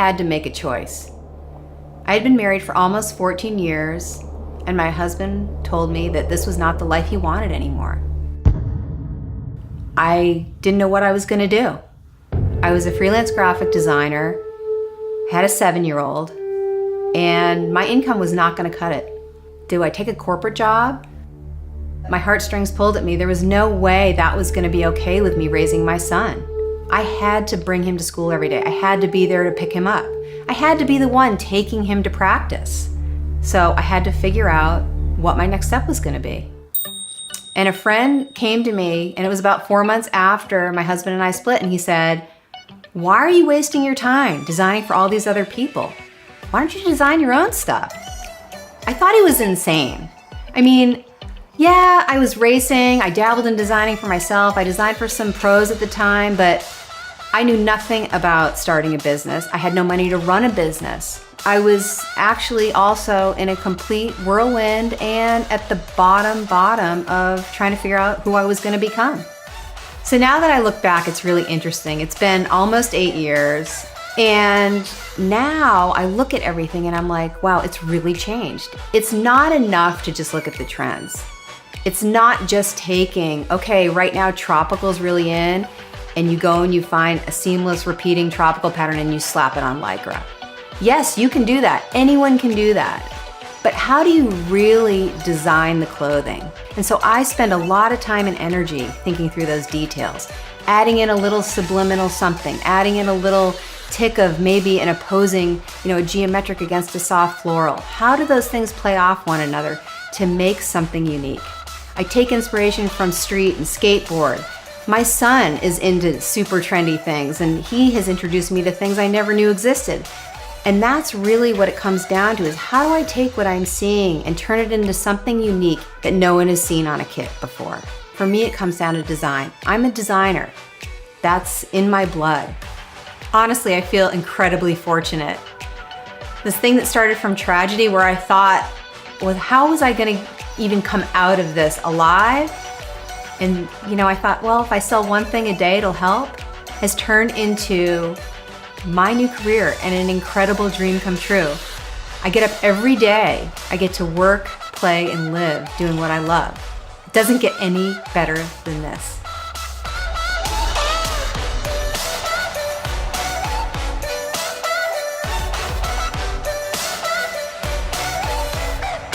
had to make a choice. I had been married for almost 14 years, and my husband told me that this was not the life he wanted anymore. I didn't know what I was going to do. I was a freelance graphic designer, had a 7-year-old, and my income was not going to cut it. Do I take a corporate job? My heartstrings pulled at me. There was no way that was going to be okay with me raising my son. I had to bring him to school every day. I had to be there to pick him up. I had to be the one taking him to practice. So I had to figure out what my next step was going to be. And a friend came to me, and it was about 4 months after my husband and I split, and he said, "Why are you wasting your time designing for all these other people? Why don't you design your own stuff?" I thought he was insane. I mean, yeah, I was racing, I dabbled in designing for myself, I designed for some pros at the time, but I knew nothing about starting a business. I had no money to run a business. I was actually also in a complete whirlwind and at the bottom of trying to figure out who I was going to become. So now that I look back, it's really interesting. It's been almost 8 years, and now I look at everything and I'm like, wow, it's really changed. It's not enough to just look at the trends. It's not just taking, okay, right now tropical's really in, and you go and you find a seamless repeating tropical pattern and you slap it on Lycra. Yes, you can do that. Anyone can do that. But how do you really design the clothing? And so I spend a lot of time and energy thinking through those details, adding in a little subliminal something, adding in a little tick of maybe an opposing, a geometric against a soft floral. How do those things play off one another to make something unique? I take inspiration from street and skateboard. My son is into super trendy things, and he has introduced me to things I never knew existed. And that's really what it comes down to, is how do I take what I'm seeing and turn it into something unique that no one has seen on a kit before? For me, it comes down to design. I'm a designer. That's in my blood. Honestly, I feel incredibly fortunate. This thing that started from tragedy, where I thought, well, how was I gonna even come out of this alive? And I thought, well, if I sell one thing a day, it'll help, has turned into my new career and an incredible dream come true. I get up every day. I get to work, play, and live doing what I love. It doesn't get any better than this.